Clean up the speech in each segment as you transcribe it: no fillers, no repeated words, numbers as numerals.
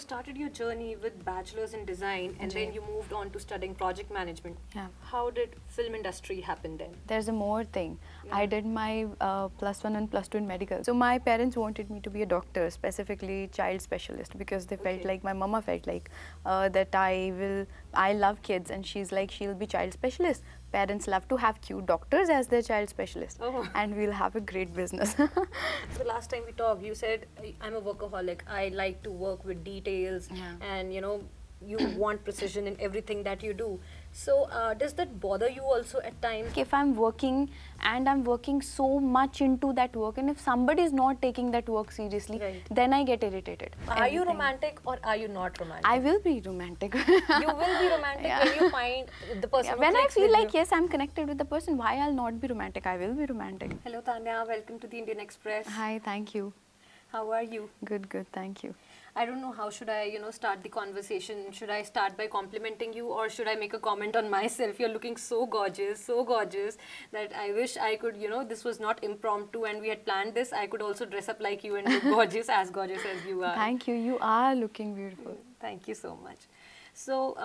started your journey with bachelor's in design and then you moved on to studying project management. Yeah. How did film industry happen then? There's a more thing. Yeah. I did my +1 and +2 in medical. So my parents wanted me to be a doctor, specifically child specialist, because they felt Okay. like, my mama felt like that I love kids, and she's like, she'll be child specialist. Parents love to have cute doctors as their child specialist, and we'll have a great business. So the last time we talked, you said, I'm a workaholic. I like to work with details and, you want precision in everything that you do. So does that bother you also at times? If I'm working and I'm working so much into that work, and if somebody is not taking that work seriously, then I get irritated. Are you romantic or are you not romantic? I will be romantic. You will be romantic when you find the person who when I clicks feel with like, you. yes, I'm connected with the person, why I'll not be romantic? I will be romantic. Hello Tania, welcome to the Indian Express. Hi, thank you. How are you? Good, good, thank you. I don't know how should I, start the conversation. Should I start by complimenting you or should I make a comment on myself? You're looking so gorgeous that I wish I could, this was not impromptu and we had planned this. I could also dress up like you and look gorgeous as you are. Thank you. You are looking beautiful. Thank you so much. So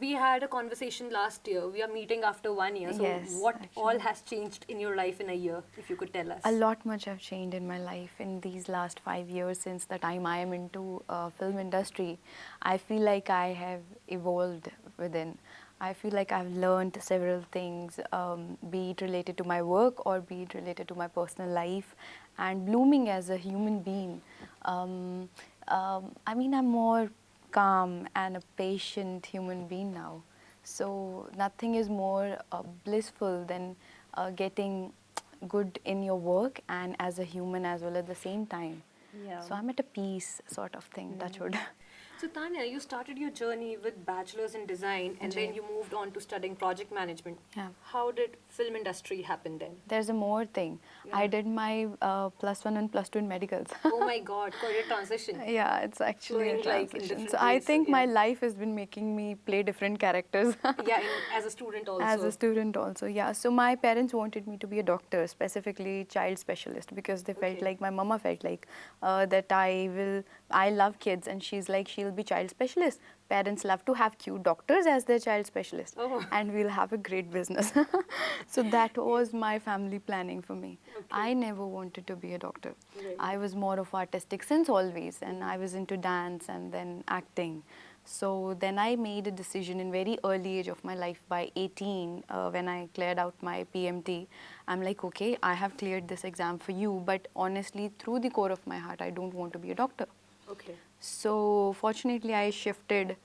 we had a conversation last year. We are meeting after 1 year. So Yes, what actually. all has changed in your life in a year, if you could tell us? A lot much have changed in my life in these last 5 years since the time I am into film industry. I feel like I have evolved within. I feel like I've learned several things, be it related to my work or be it related to my personal life, and blooming as a human being. I mean, I'm more calm and a patient human being now. So nothing is more blissful than getting good in your work and as a human as well at the same time. Yeah. So I'm at a peace sort of thing, touch wood. So Tania, you started your journey with bachelor's in design and then you moved on to studying project management. Yeah. How did film industry happen then? There's a more thing. I did my +1 and +2 in medicals. Oh my God, career transition. Yeah, it's actually a Flowing like in transition. different So I ways, think my yeah. life has been making me play different characters. Yeah, as a student also. As a student also, yeah. So my parents wanted me to be a doctor, specifically child specialist, because they felt like, my mama felt like that I love kids, and she's like, she'll be child specialist. Parents love to have cute doctors as their child specialist, and we'll have a great business. So that was my family planning for me. I never wanted to be a doctor. I was more of artistic since always, and I was into dance and then acting. So then I made a decision in very early age of my life, by 18, when I cleared out my PMT. I'm like, okay, I have cleared this exam for you, but honestly, through the core of my heart, I don't want to be a doctor. Okay. So fortunately, I shifted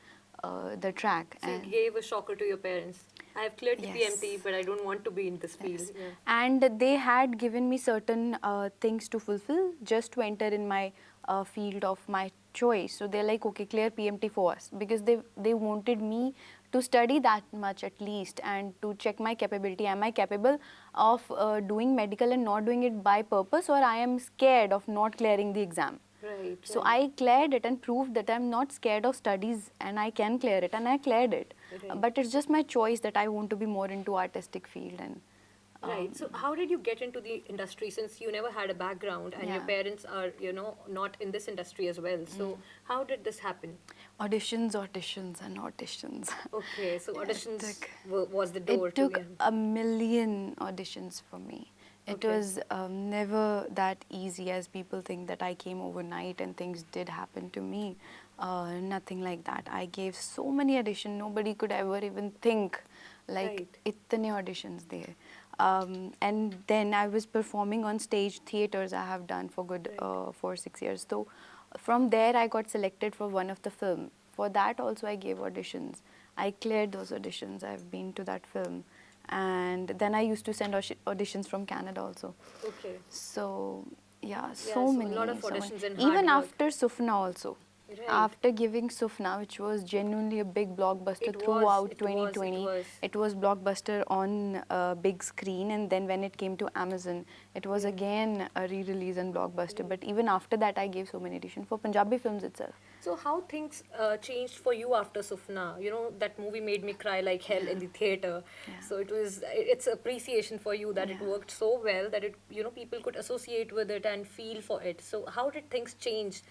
the track. So you gave a shocker to your parents. I have cleared the PMT, but I don't want to be in this field. Yeah. And they had given me certain things to fulfill just to enter in my field of my choice. So they're like, okay, clear PMT for us, because they wanted me to study that much at least and to check my capability. Am I capable of doing medical and not doing it by purpose, or I am scared of not clearing the exam? Right. So I cleared it and proved that I'm not scared of studies and I can clear it, and I cleared it. But it's just my choice that I want to be more into artistic field. And right. So how did you get into the industry, since you never had a background and your parents are, not in this industry as well? So how did this happen? Auditions, and auditions. Okay, so auditions was the door. It took a million auditions for me. It was never that easy as people think, that I came overnight and things did happen to me. Nothing like that. I gave so many auditions, nobody could ever even think, like, itne auditions there. And then I was performing on stage theaters. I have done for good 4-6 years. So from there I got selected for one of the film. For that also I gave auditions. I cleared those auditions. I've been to that film. And then I used to send auditions from Canada also. Okay. So yeah, so so many. A lot of auditions and even hard work. after Sufna also. Right. After giving Sufna, which was genuinely a big blockbuster throughout 2020, it was blockbuster on big screen, and then when it came to Amazon, it was again a re-release and blockbuster. But even after that, I gave so many auditions for Punjabi films itself. So how things changed for you after Sufna? You know, that movie made me cry like hell in the theater. Yeah. So it's appreciation for you that it Yeah. worked so well that it, you know, people could associate with it and feel for it. So how did things change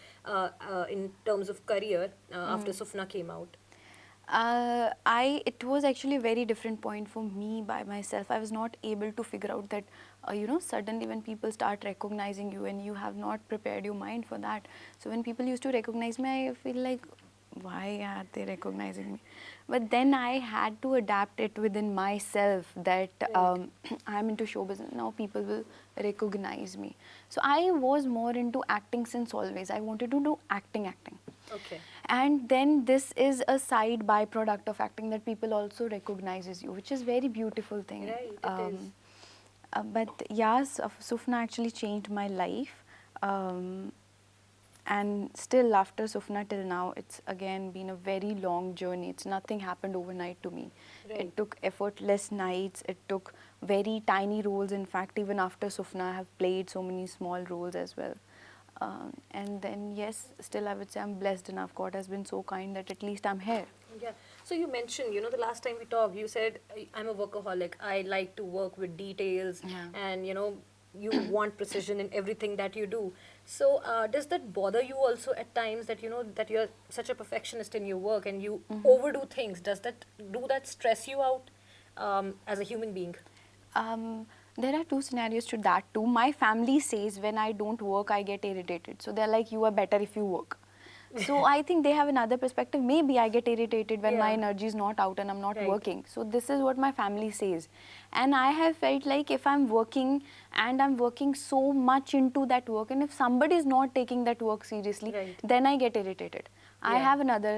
in terms of career after Sufna came out? It was actually a very different point for me by myself. I was not able to figure out that, suddenly when people start recognizing you and you have not prepared your mind for that. So when people used to recognize me, I feel like, why are they recognizing me? But then I had to adapt it within myself that Right. I'm into show business. Now people will recognize me. So I was more into acting since always. I wanted to do acting. Okay. And then this is a side byproduct of acting that people also recognizes you, which is very beautiful thing. Right, it is. But yes, Sufna actually changed my life. And still after Sufna till now, it's again been a very long journey. It's nothing happened overnight to me. Right. It took effortless nights. It took very tiny roles. In fact, even after Sufna, I have played so many small roles as well. And then yes, still I would say I'm blessed enough. God has been so kind that at least I'm here. Yeah. So you mentioned, you know, the last time we talked, you said, I'm a workaholic. I like to work with details Yeah. and, you know, you want precision in everything that you do. So does that bother you also at times that, you know, that you're such a perfectionist in your work and you overdo things? Do that stress you out as a human being? There are two scenarios to that too. My family says when I don't work, I get irritated. So they're like, you are better if you work. So I think they have another perspective. Maybe I get irritated when my Yeah. energy is not out and I'm not Right. working. So this is what my family says. And I have felt like if I'm working and I'm working so much into that work, and if somebody is not taking that work seriously, Right. then I get irritated. I Yeah. have another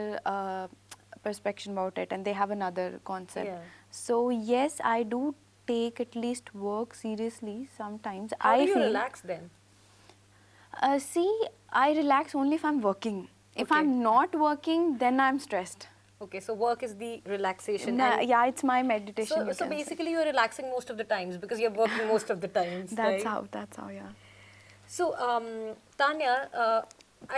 perspective about it, and they have another concept. Yeah. So yes, I do take at least work seriously sometimes. How do I you feel, relax then? see, I relax only if I'm working. If Okay. I'm not working, then I'm stressed. Okay, so work is the relaxation. And Yeah, it's my meditation, so, you so can say. basically you're relaxing most of the times because you're working most of the times, That's right? how, yeah. So, Tanya,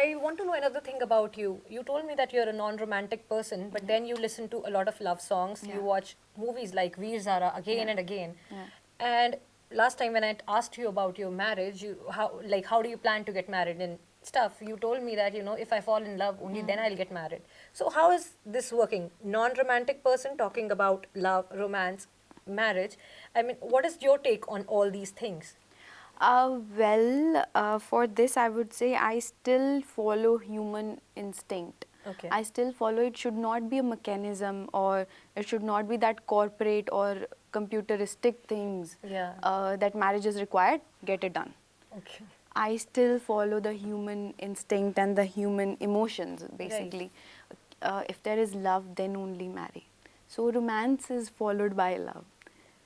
I want to know another thing about you. You told me that you're a non-romantic person, but then you listen to a lot of love songs. Yeah. You watch movies like Veer Zara again Yeah. and again. Yeah. And last time when I asked you about your marriage, how do you plan to get married and stuff? You told me that, you know, if I fall in love, only then I'll get married. So how is this working? Non-romantic person talking about love, romance, marriage. I mean, what is your take on all these things? For this, I would say I still follow human instinct. Okay. I still follow it should not be a mechanism, or it should not be that corporate or computeristic things Yeah. that marriage is required, get it done. Okay. I still follow the human instinct and the human emotions, basically. If there is love, then only marry. So romance is followed by love.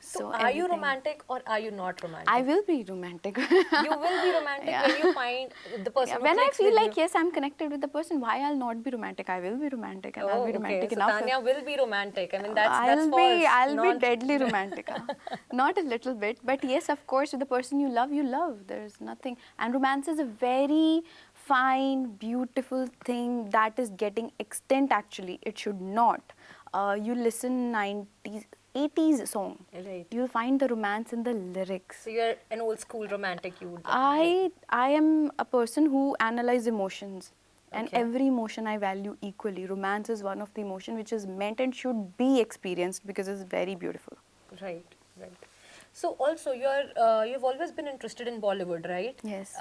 So, are you romantic or are you not romantic? I will be romantic. You will be romantic Yeah. when you find the person Yeah, who when I clicks feel with like, you. yes, I'm connected with the person, why I'll not be romantic? I will be romantic, and I'll Oh, be okay. romantic So enough. Tanya will be romantic. I mean, that's false. I'll be deadly romantic. Not a little bit, but yes, of course, with the person you love, you love. There's nothing. And romance is a very fine, beautiful thing that is getting extinct, actually. It should not. You listen 90s, 80s song. Right. You'll find the romance in the lyrics. So you're an old school romantic. You would. I am a person who analyze emotions, and Okay. every emotion I value equally. Romance is one of the emotion which is meant and should be experienced because it's very beautiful. Right. Right. So also you've always been interested in Bollywood, right? Yes.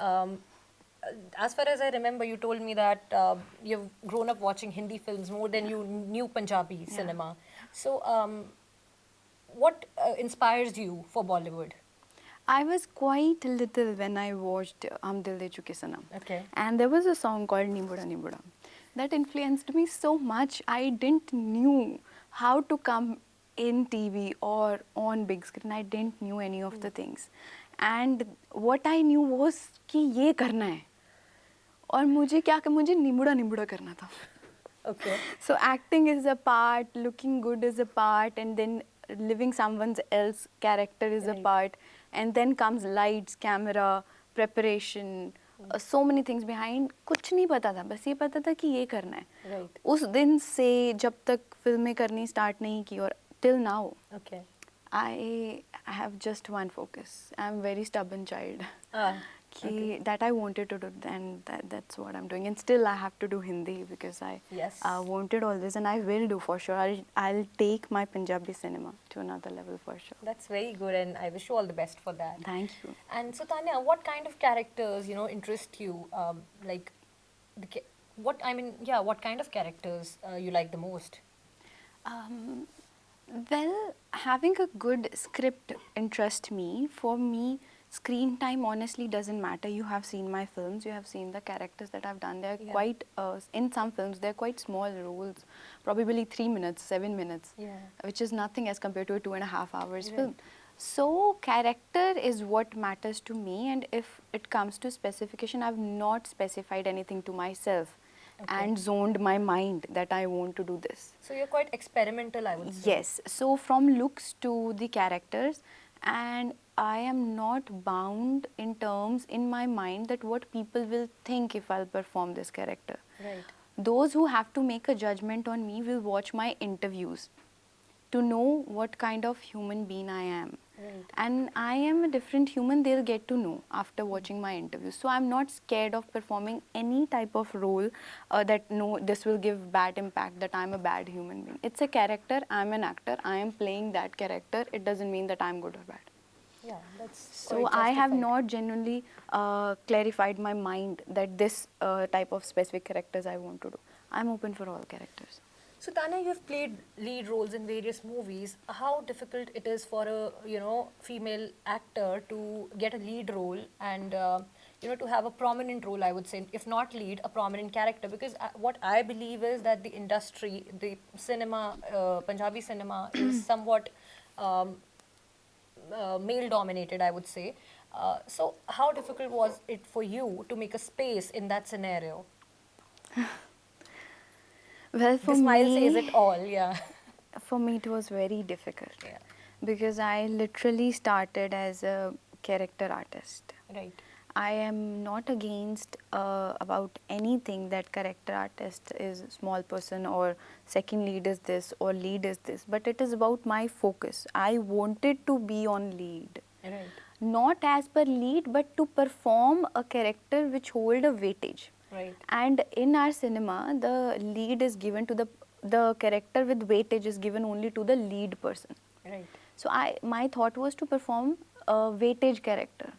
As far as I remember, you told me that you've grown up watching Hindi films more than you knew Punjabi cinema. So, what inspires you for Bollywood? I was quite little when I watched Dil De Chuke Sanam. Okay. And there was a song called Nimbuda Nimbuda that influenced me so much. I didn't knew how to come in TV or on big screen. I didn't knew any of the things. And what I knew was कि ये करना है. और मुझे निमुड़ा निमुड़ा करना था. Okay. So acting is a part, looking good is a part, and then living someone else's character is a Right. part, and then comes lights, camera, preparation, so many things behind. कुछ नहीं पता था, बस ये पता था कि ये करना है. Right. उस दिन से जब तक फिल्में करनी स्टार्ट नहीं की और till now, Okay. I have just one focus. I'm very stubborn child. Okay. That I wanted to do, and that's what I'm doing. And still I have to do Hindi because I Yes. wanted all this, and I will do for sure. I'll take my Punjabi cinema to another level for sure. That's very good, and I wish you all the best for that. Thank you. And so, Tania, what kind of characters, interest you? Like, what kind of characters you like the most? Well, having a good script interests me. For me, screen time honestly doesn't matter. You have seen my films, you have seen the characters that I've done. They're quite, in some films, they're quite small roles, probably 3 minutes, 7 minutes, which is nothing as compared to a 2.5 hours film. So, character is what matters to me, and if it comes to specification, I've not specified anything to myself. And zoned my mind that I want to do this. So you're quite experimental, I would say. Yes. So from looks to the characters, and I am not bound in terms in my mind that what people will think if I'll perform this character. Right. Those who have to make a judgment on me will watch my interviews to know what kind of human being I am. Right. And I am a different human, they'll get to know after watching my interviews. So I'm not scared of performing any type of role that no, this will give bad impact, that I'm a bad human being. It's a character, I'm an actor, I am playing that character. It doesn't mean that I'm good or bad. Yeah, that's So quite I have justified. not genuinely clarified my mind that this type of specific characters I want to do. I'm open for all characters. So Tania, you have played lead roles in various movies. How difficult it is for a female actor to get a lead role and to have a prominent role, I would say, if not lead, a prominent character. Because what I believe is that the industry, the cinema, Punjabi cinema, is somewhat male dominated, I would say. So how difficult was it for you to make a space in that scenario? Well, for The smile me, says it all, yeah. for me it was very difficult. Yeah. Because I literally started as a character artist. Right. I am not against about anything that character artist is small person or second lead is this or lead is this, but it is about my focus. I wanted to be on lead. Right. Not as per lead, but to perform a character which hold a weightage. Right. And in our cinema, the lead is given to the character with weightage is given only to the lead person. Right. So my thought was to perform a weightage character.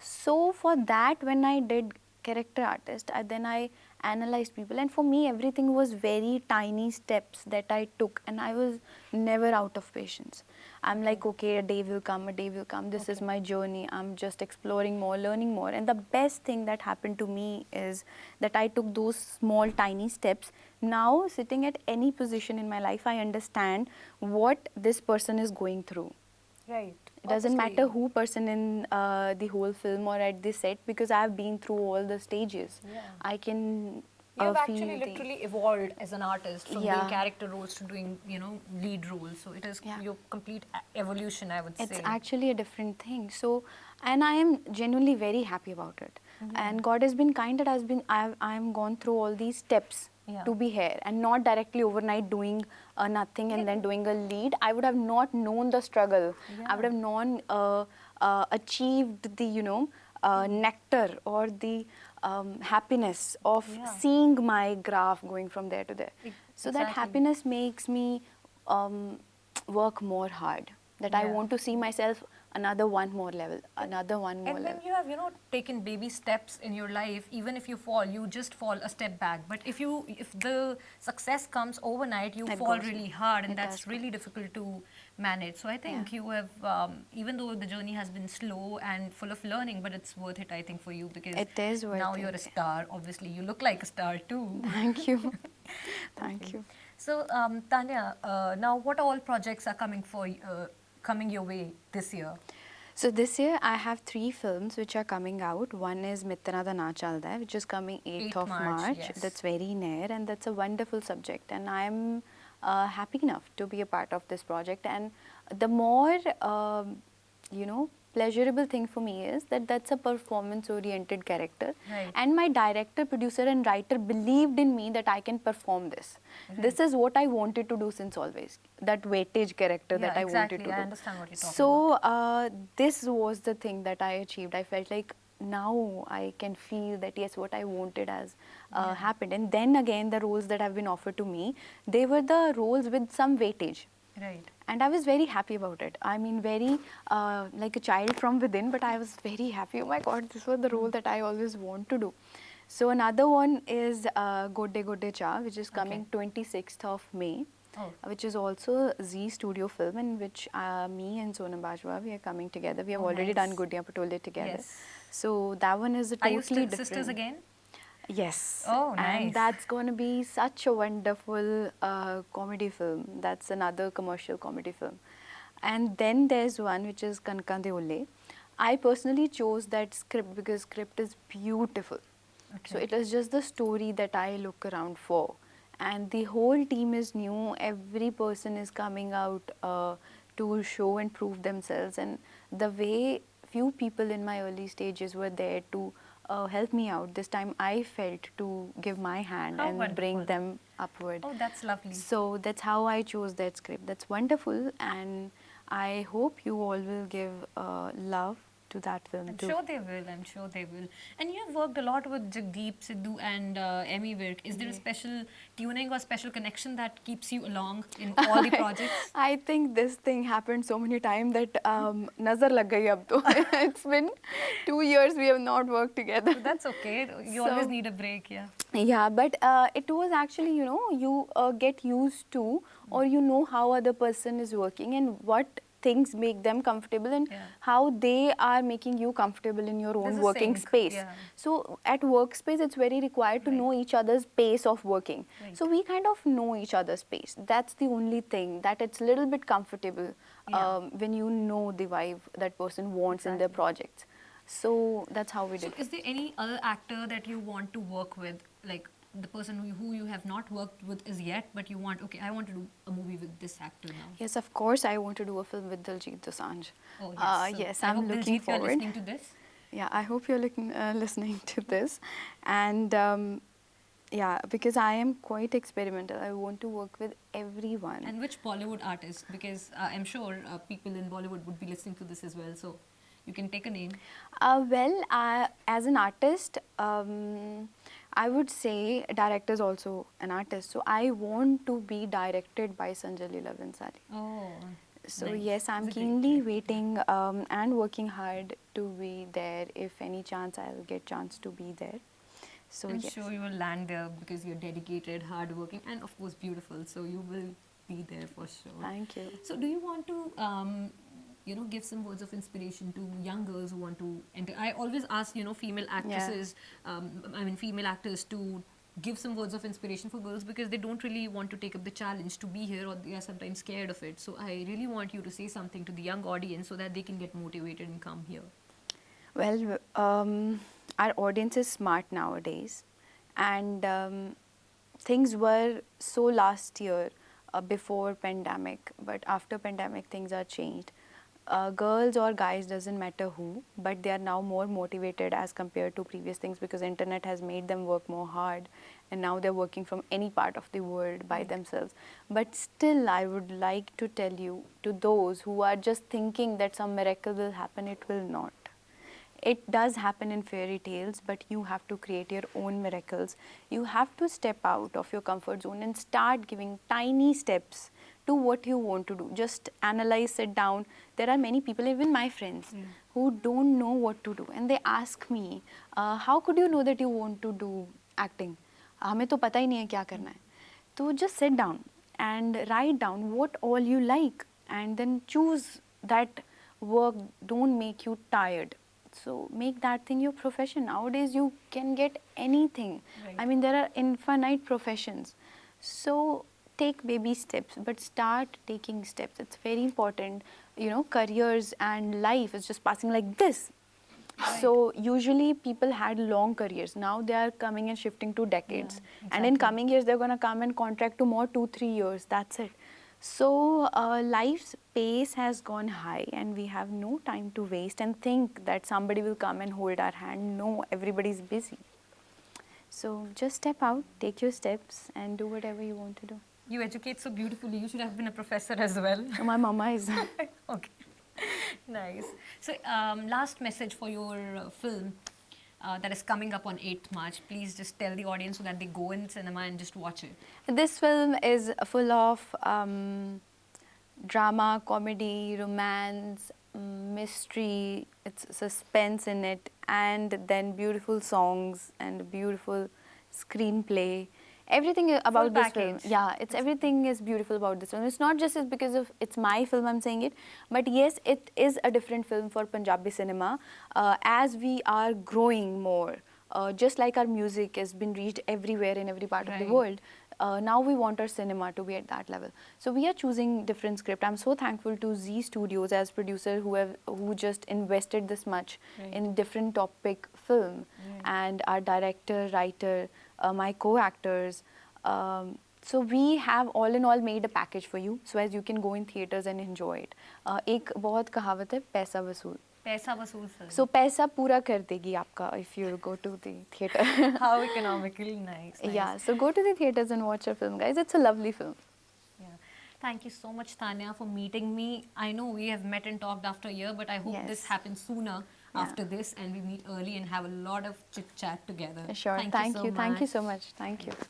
So for that, when I did character artist, then I analyzed people, and for me everything was very tiny steps that I took, and I was never out of patience. I'm like, okay, a day will come, this is my journey, I'm just exploring more, learning more. And the best thing that happened to me is that I took those small tiny steps. Now sitting at any position in my life, I understand what this person is going through. Right. It doesn't matter who person in the whole film or at the set, because I have been through all the stages. Yeah. I can You have feel actually the- literally evolved as an artist from Yeah. doing character roles to doing, lead roles. So it is your complete evolution, I would It's say. actually a different thing. So, and I am genuinely very happy about it. And God has been kind that I am gone through all these steps to be here, and not directly overnight doing nothing and then doing a lead. I would have not known the struggle. I would have known achieved the nectar or the happiness of seeing my graph going from there to there. So that happiness makes me work more hard. That I want to see myself another one more level, another one more And level. when you have, taken baby steps in your life, even if you fall, you just fall a step back. But if the success comes overnight, you It fall goes. really hard, and It that's does. really difficult to manage. So I think you have, even though the journey has been slow and full of learning, but it's worth it, I think, for you, because It is worth now you're a it. star. Obviously, you look like a star too. Thank you. Thank you. So, Tania, now what all projects are coming your way this year? So this year I have 3 films which are coming out. One is Mitna Da Na Chalda Hai, which is coming 8th of March. Yes. That's very near, and that's a wonderful subject, and I'm happy enough to be a part of this project. And the more pleasurable thing for me is that that's a performance-oriented character. Right. And my director, producer and writer believed in me that I can perform this. This is what I wanted to do since always, that weightage character that I wanted to do. I understand what you're talking So about. this was the thing that I achieved. I felt like now I can feel that yes, what I wanted has happened. And then again, the roles that have been offered to me, they were the roles with some weightage. Right. And I was very happy about it. I mean, very like a child from within, but I was very happy. Oh my God, this was the role that I always want to do. So another one is Godde Godde Cha, which is coming 26th of May. Oh. Which is also a Z Studio film in which me and Sonam Bajwa, we are coming together. We have already done Guddiyan Patole together. Yes. So that one is a Are totally you still different. sisters again? Yes. Oh, nice. And that's going to be such a wonderful comedy film. That's another commercial comedy film. And then there's one which is Kankan De Ulle. I personally chose that script because script is beautiful. So it is just the story that I look around for. And the whole team is new. Every person is coming out to show and prove themselves. And the way few people in my early stages were there to help me out, this time I felt to give my hand How and wonderful. bring them upward. Oh, that's lovely. So that's how I chose that script. That's wonderful, and I hope you all will give love to that film I'm too. sure they will. I'm sure they will. And you have worked a lot with Jagdeep, Sidhu, and Emmy Virk. Is there a special tuning or special connection that keeps you along in all the projects? I think this thing happened so many times that nazar lag gayi ab to. It's been 2 years we have not worked together. That's okay. You always need a break, yeah. Yeah, but it was actually, you know, you get used to or you know how other person is working and what things make them comfortable and how they are making you comfortable in your own There's a working sync, space. yeah. So at workspace, it's very required to know each other's pace of working. Right. So we kind of know each other's pace. That's the only thing, that it's a little bit comfortable when you know the vibe that person wants in their projects. So that's how we did. So is there any other actor that you want to work with, like the person who you have not worked with as yet, but you want, okay, I want to do a movie with this actor now? Yes, of course, I want to do a film with Diljit Dosanjh. Oh, yes. So Yes, I I'm hope looking Diljit, you're forward. listening to this. Yeah, I hope you're listening to this. And yeah, because I am quite experimental. I want to work with everyone. And which Bollywood artist? Because I'm sure people in Bollywood would be listening to this as well. So you can take a name. Well, as an artist, I would say director is also an artist. So I want to be directed by Sanjay Leela Bhansali. Oh. So nice. yes, I'm He's a great keenly director. waiting and working hard to be there. If any chance, I'll get chance to be there. So I'm yes. sure you will land there because you're dedicated, hardworking, and of course beautiful. So you will be there for sure. Thank you. So do you want to, you know, give some words of inspiration to young girls who want to enter? I always ask, you know, female actresses, female actors to give some words of inspiration for girls because they don't really want to take up the challenge to be here or they are sometimes scared of it. So I really want you to say something to the young audience so that they can get motivated and come here. Well, our audience is smart nowadays, and things were so last year before pandemic, but after pandemic things are changed. Girls or guys, doesn't matter who, but they are now more motivated as compared to previous things because internet has made them work more hard, and now they're working from any part of the world by themselves. But still, I would like to tell you, to those who are just thinking that some miracle will happen, it will not. It does happen in fairy tales, but you have to create your own miracles. You have to step out of your comfort zone and start giving tiny steps to what you want to do. Just analyze, sit down. There are many people, even my friends, who don't know what to do. And they ask me, how could you know that you want to do acting? हमें तो पता ही नहीं है क्या करना है. So just sit down and write down what all you like and then choose that work. Don't make you tired. So make that thing your profession. Nowadays you can get anything. Right. I mean, there are infinite professions. So take baby steps, but start taking steps. It's very important. You know, careers and life is just passing like this. Right. So usually people had long careers. Now they are coming and shifting to decades. Yeah, And in exactly. coming years, they're going to come and contract to more 2-3 years. That's it. So life's pace has gone high and we have no time to waste and think that somebody will come and hold our hand. No, everybody's busy. So just step out, take your steps and do whatever you want to do. You educate so beautifully. You should have been a professor as well. My mama is. Okay. Nice. So, last message for your film that is coming up on 8th March. Please just tell the audience so that they go in cinema and just watch it. This film is full of drama, comedy, romance, mystery, it's suspense in it, and then beautiful songs and beautiful screenplay. Everything about this film, package. yeah, it's everything is beautiful about this film. It's not just because of it's my film, I'm saying it, but yes, it is a different film for Punjabi cinema. As we are growing more, just like our music has been reached everywhere in every part of the Right. world, now we want our cinema to be at that level. So we are choosing different script. I'm so thankful to Z Studios as producer who just invested this much Right. in different topic film, and our director, writer, my co-actors. So we have all in all made a package for you, so as you can go in theaters and enjoy it. एक बहुत कहावत है पैसा वसूल. Paisa vasool film. So पैसा पूरा कर देगी आपका if you go to the theater. How economical. Nice. Nice. Yeah, so go to the theaters and watch your film, guys. It's a lovely film. Yeah. Thank you so much, Tania, for meeting me. I know we have met and talked after a year, but I hope Yes. this happens sooner Yeah. after this and we meet early and have a lot of chit chat together. Sure. Thank Thank you. you. Thank you so much. Thank you.